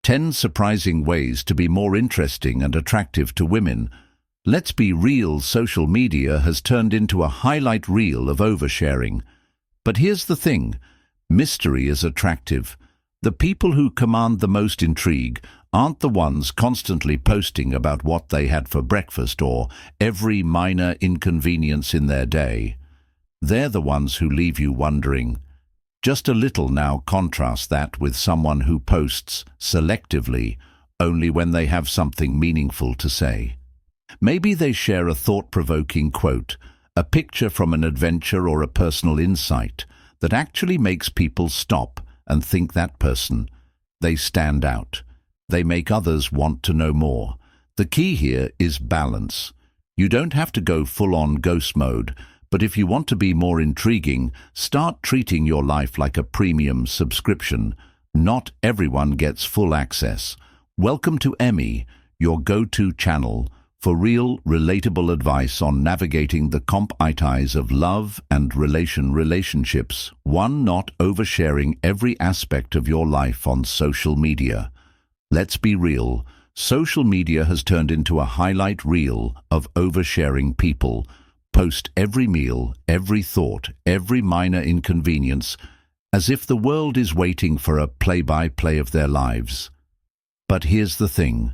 10 surprising ways to be more interesting and attractive to women. Let's be real, social media has turned into a highlight reel of oversharing. But here's the thing, mystery is attractive. The people who command the most intrigue aren't the ones constantly posting about what they had for breakfast or every minor inconvenience in their day. They're the ones who leave you wondering. Just a little now, contrast that with someone who posts selectively only when they have something meaningful to say. Maybe they share a thought-provoking quote, a picture from an adventure or a personal insight that actually makes people stop and think that person. They stand out. They make others want to know more. The key here is balance. You don't have to go full-on ghost mode, but if you want to be more intriguing, start treating your life like a premium subscription. Not everyone gets full access. Welcome to Emmy, your go-to channel for real, relatable advice on navigating the complexities of love and relationships. 1. Not oversharing every aspect of your life on social media. Let's be real, social media has turned into a highlight reel of oversharing. People post every meal, every thought, every minor inconvenience, as if the world is waiting for a play-by-play of their lives. But here's the thing.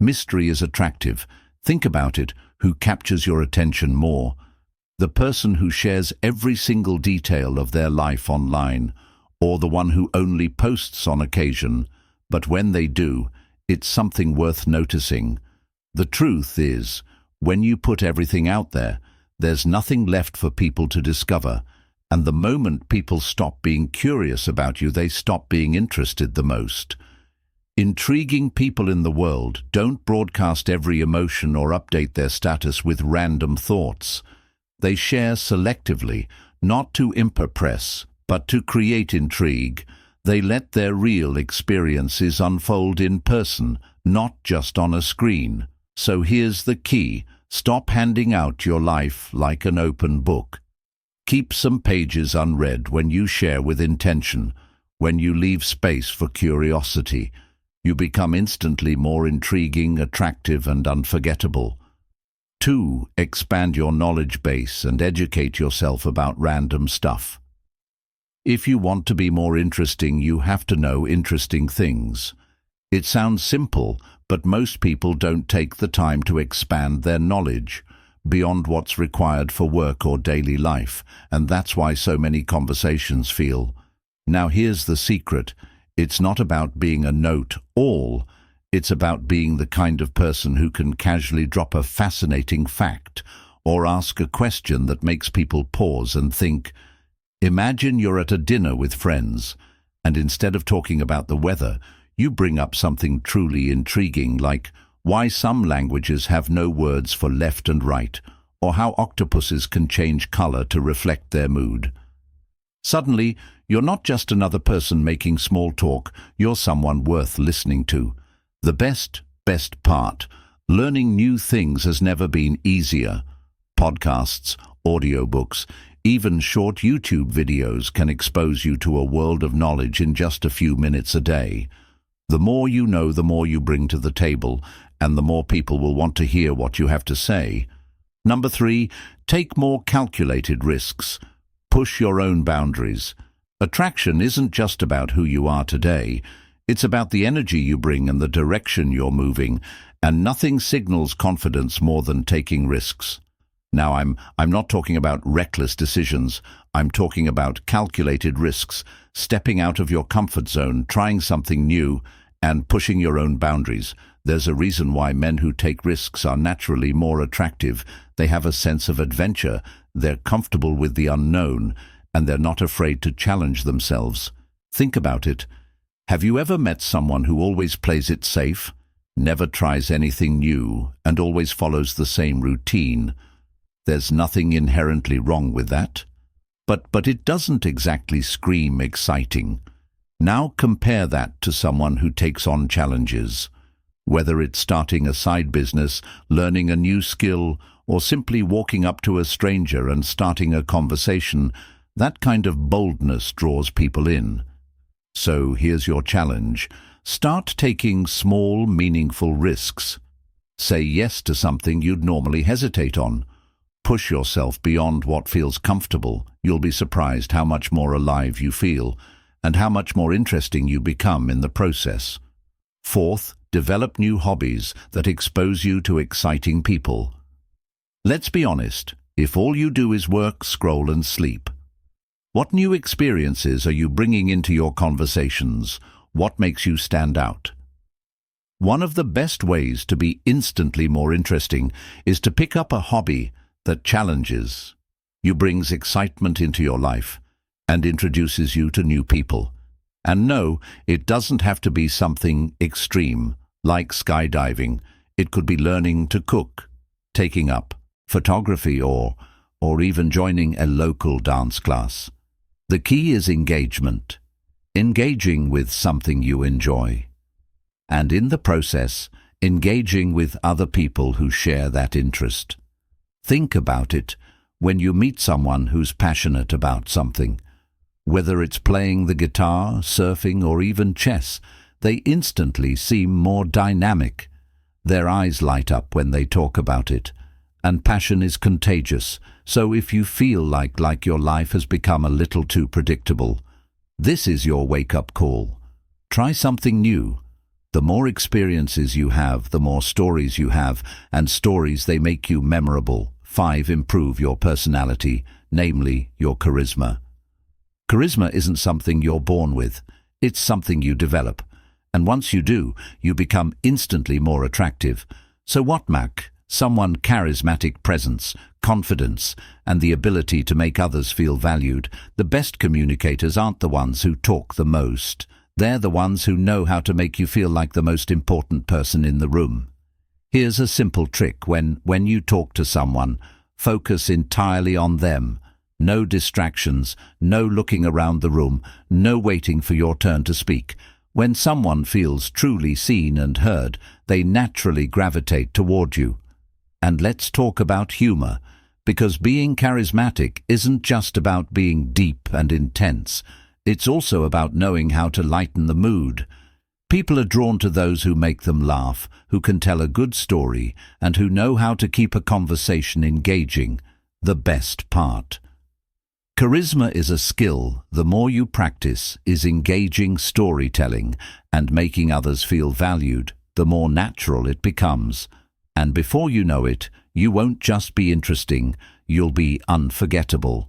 Mystery is attractive. Think about it, who captures your attention more? The person who shares every single detail of their life online, or the one who only posts on occasion, but when they do, it's something worth noticing. The truth is, when you put everything out there, there's nothing left for people to discover, and the moment people stop being curious about you, they stop being interested the most. Intriguing people in the world don't broadcast every emotion or update their status with random thoughts. They share selectively, not to impress, but to create intrigue. They let their real experiences unfold in person, not just on a screen. So here's the key. Stop handing out your life like an open book. Keep some pages unread when you share with intention. When you leave space for curiosity, you become instantly more intriguing, attractive, and unforgettable. 2. Expand your knowledge base and educate yourself about random stuff. If you want to be more interesting, you have to know interesting things. It sounds simple, but most people don't take the time to expand their knowledge beyond what's required for work or daily life, and that's why so many conversations feel. Now here's the secret. It's not about being a know-it-all. It's about being the kind of person who can casually drop a fascinating fact or ask a question that makes people pause and think. Imagine you're at a dinner with friends, and instead of talking about the weather, you bring up something truly intriguing like why some languages have no words for left and right, or how octopuses can change color to reflect their mood. Suddenly, you're not just another person making small talk, you're someone worth listening to. The best part, learning new things has never been easier. Podcasts, audiobooks, even short YouTube videos can expose you to a world of knowledge in just a few minutes a day. The more you know, the more you bring to the table, and the more people will want to hear what you have to say. 3. Take more calculated risks. Push your own boundaries. Attraction isn't just about who you are today. It's about the energy you bring and the direction you're moving, and nothing signals confidence more than taking risks. Now, I'm not talking about reckless decisions. I'm talking about calculated risks, stepping out of your comfort zone, trying something new, and pushing your own boundaries. There's a reason why men who take risks are naturally more attractive. They have a sense of adventure, they're comfortable with the unknown, and they're not afraid to challenge themselves. Think about it. Have you ever met someone who always plays it safe, never tries anything new, and always follows the same routine? There's nothing inherently wrong with that. But it doesn't exactly scream exciting. Now compare that to someone who takes on challenges. Whether it's starting a side business, learning a new skill, or simply walking up to a stranger and starting a conversation, that kind of boldness draws people in. So here's your challenge. Start taking small, meaningful risks. Say yes to something you'd normally hesitate on. Push yourself beyond what feels comfortable. You'll be surprised how much more alive you feel and how much more interesting you become in the process. Fourth, develop new hobbies that expose you to exciting people. Let's be honest, if all you do is work, scroll and sleep, what new experiences are you bringing into your conversations? What makes you stand out? One of the best ways to be instantly more interesting is to pick up a hobby that challenges you, brings excitement into your life, and introduces you to new people. And no, it doesn't have to be something extreme, like skydiving. It could be learning to cook, taking up photography, or even joining a local dance class. The key is engagement, engaging with something you enjoy, and in the process, engaging with other people who share that interest. Think about it when you meet someone who's passionate about something. Whether it's playing the guitar, surfing, or even chess, they instantly seem more dynamic. Their eyes light up when they talk about it. And passion is contagious, so if you feel like your life has become a little too predictable, this is your wake-up call. Try something new. The more experiences you have, the more stories you have, and stories, they make you memorable. 5. Improve your personality, namely your charisma. Charisma isn't something you're born with. It's something you develop. And once you do, you become instantly more attractive. So what, Mac? Someone charismatic presence, confidence, and the ability to make others feel valued. The best communicators aren't the ones who talk the most. They're the ones who know how to make you feel like the most important person in the room. Here's a simple trick. When you talk to someone, focus entirely on them. No distractions, no looking around the room, no waiting for your turn to speak. When someone feels truly seen and heard, they naturally gravitate toward you. And let's talk about humor, because being charismatic isn't just about being deep and intense. It's also about knowing how to lighten the mood. People are drawn to those who make them laugh, who can tell a good story, and who know how to keep a conversation engaging. The best part. Charisma is a skill. The more you practice is engaging storytelling and making others feel valued, the more natural it becomes. And before you know it, you won't just be interesting, you'll be unforgettable.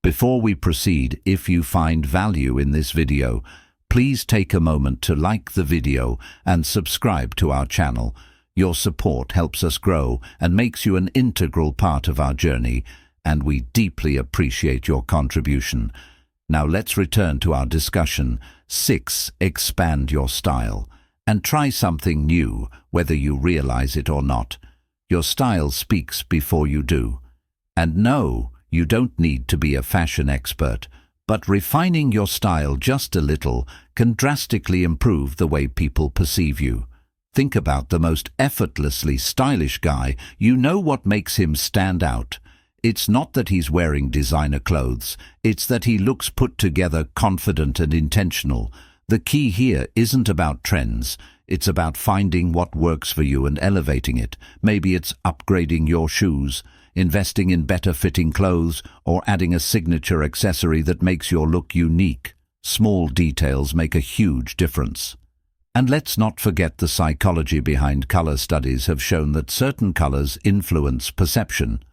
Before we proceed, if you find value in this video, please take a moment to like the video and subscribe to our channel. Your support helps us grow and makes you an integral part of our journey, and we deeply appreciate your contribution. Now let's return to our discussion. 6. Expand your style. And try something new, whether you realize it or not. Your style speaks before you do. And no, you don't need to be a fashion expert, but refining your style just a little can drastically improve the way people perceive you. Think about the most effortlessly stylish guy. You know what makes him stand out. It's not that he's wearing designer clothes, it's that he looks put together, confident and intentional. The key here isn't about trends, it's about finding what works for you and elevating it. Maybe it's upgrading your shoes, investing in better fitting clothes, or adding a signature accessory that makes your look unique. Small details make a huge difference. And let's not forget the psychology behind color. Studies have shown that certain colors influence perception.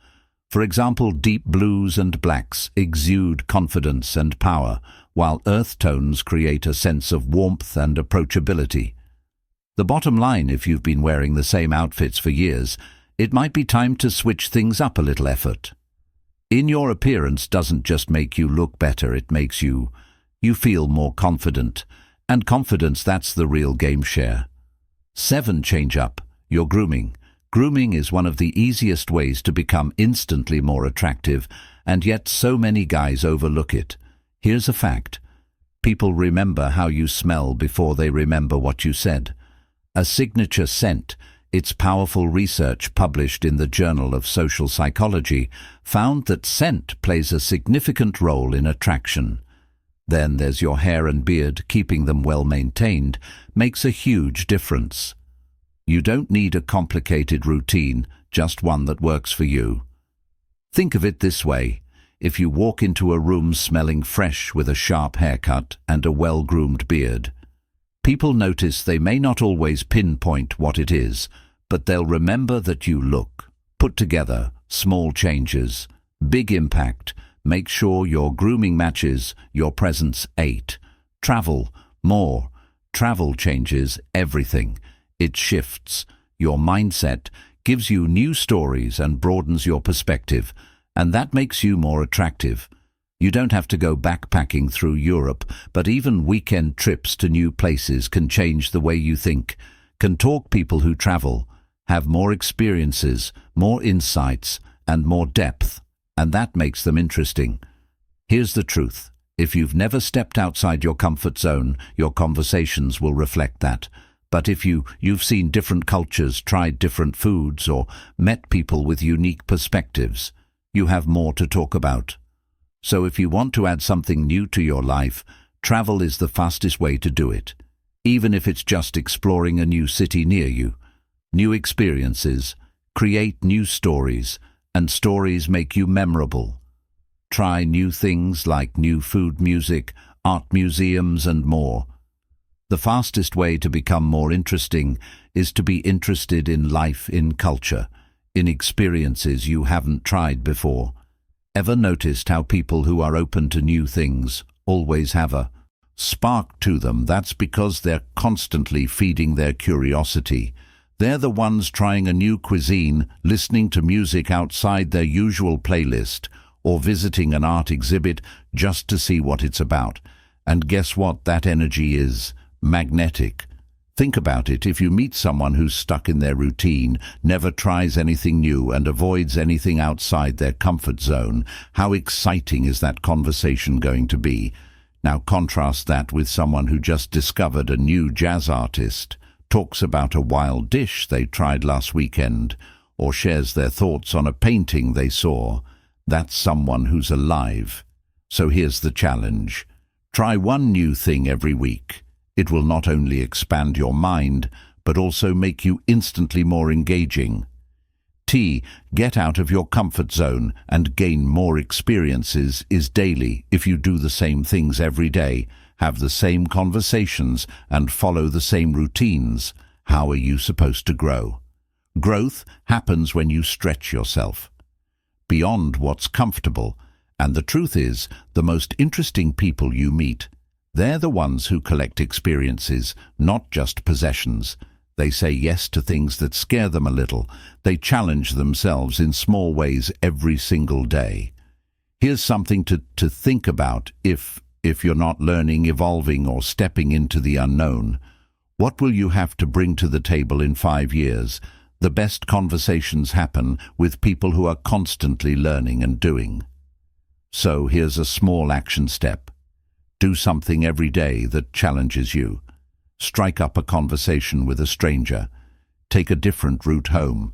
For example, deep blues and blacks exude confidence and power, while earth tones create a sense of warmth and approachability. The bottom line, if you've been wearing the same outfits for years, it might be time to switch things up a little. Effort in your appearance doesn't just make you look better, it makes you feel more confident. And confidence, that's the real game share. 7. Change up your grooming. Grooming is one of the easiest ways to become instantly more attractive, and yet so many guys overlook it. Here's a fact. People remember how you smell before they remember what you said. A signature scent, its powerful research published in the Journal of Social Psychology, found that scent plays a significant role in attraction. Then there's your hair and beard. Keeping them well maintained makes a huge difference. You don't need a complicated routine, just one that works for you. Think of it this way. If you walk into a room smelling fresh with a sharp haircut and a well-groomed beard, people notice. They may not always pinpoint what it is, but they'll remember that you look put together. Small changes, big impact. Make sure your grooming matches your presence. 8. Travel more. Travel changes everything. It shifts your mindset, gives you new stories and broadens your perspective, and that makes you more attractive. You don't have to go backpacking through Europe, but even weekend trips to new places can change the way you think, can talk. People who travel have more experiences, more insights, and more depth, and that makes them interesting. Here's the truth. If you've never stepped outside your comfort zone, your conversations will reflect that. But if you've seen different cultures, tried different foods, or met people with unique perspectives, you have more to talk about. So if you want to add something new to your life, travel is the fastest way to do it. Even if it's just exploring a new city near you. New experiences create new stories, and stories make you memorable. Try new things like new food, music, art museums, and more. The fastest way to become more interesting is to be interested in life, in culture, in experiences you haven't tried before. Ever noticed how people who are open to new things always have a spark to them? That's because they're constantly feeding their curiosity. They're the ones trying a new cuisine, listening to music outside their usual playlist, or visiting an art exhibit just to see what it's about. And guess what? That energy is magnetic. Think about it. If you meet someone who's stuck in their routine, never tries anything new, and avoids anything outside their comfort zone, how exciting is that conversation going to be? Now contrast that with someone who just discovered a new jazz artist, talks about a wild dish they tried last weekend, or shares their thoughts on a painting they saw. That's someone who's alive. So here's the challenge. Try one new thing every week. It will not only expand your mind, but also make you instantly more engaging. Get out of your comfort zone and gain more experiences is daily. If you do the same things every day, have the same conversations, and follow the same routines, how are you supposed to grow? Growth happens when you stretch yourself beyond what's comfortable, and the truth is, the most interesting people you meet, they're the ones who collect experiences, not just possessions. They say yes to things that scare them a little. They challenge themselves in small ways every single day. Here's something to think about. If you're not learning, evolving, or stepping into the unknown, what will you have to bring to the table in 5 years? The best conversations happen with people who are constantly learning and doing. So here's a small action step. Do something every day that challenges you. Strike up a conversation with a stranger. Take a different route home.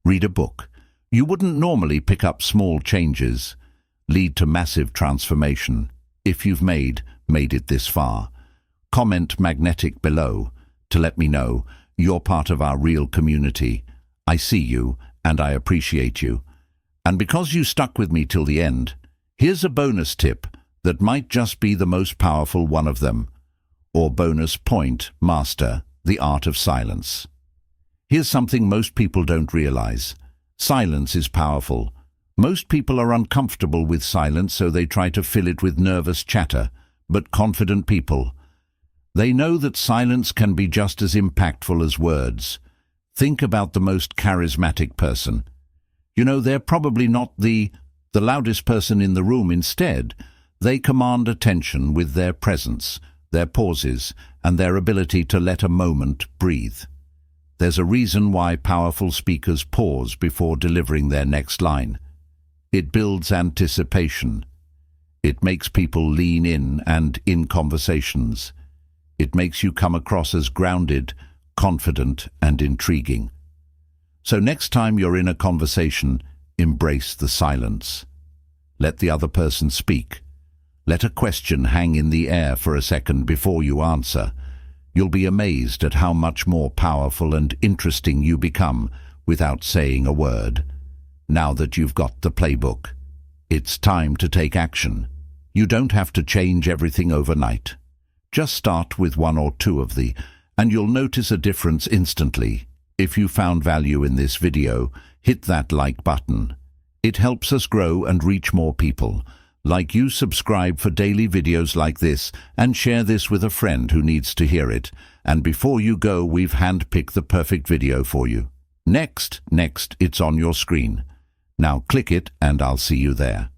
Read a book. You wouldn't normally pick up. Small changes lead to massive transformation. If you've made it this far, comment magnetic below to let me know you're part of our real community. I see you and I appreciate you. And because you stuck with me till the end, here's a bonus tip that might just be the most powerful one of them. Or bonus point, master the art of silence. Here's something most people don't realize. Silence is powerful. Most people are uncomfortable with silence, so they try to fill it with nervous chatter. But confident people, they know that silence can be just as impactful as words. Think about the most charismatic person. You know, they're probably not the loudest person in the room. Instead, they command attention with their presence, their pauses, and their ability to let a moment breathe. There's a reason why powerful speakers pause before delivering their next line. It builds anticipation. It makes people lean in and in conversations. It makes you come across as grounded, confident, and intriguing. So next time you're in a conversation, embrace the silence. Let the other person speak. Let a question hang in the air for a second before you answer. You'll be amazed at how much more powerful and interesting you become without saying a word. Now that you've got the playbook, it's time to take action. You don't have to change everything overnight. Just start with one or two of the, and you'll notice a difference instantly. If you found value in this video, hit that like button. It helps us grow and reach more people. Like you, subscribe for daily videos like this, and share this with a friend who needs to hear it. And before you go, we've handpicked the perfect video for you. Next, it's on your screen. Now click it and I'll see you there.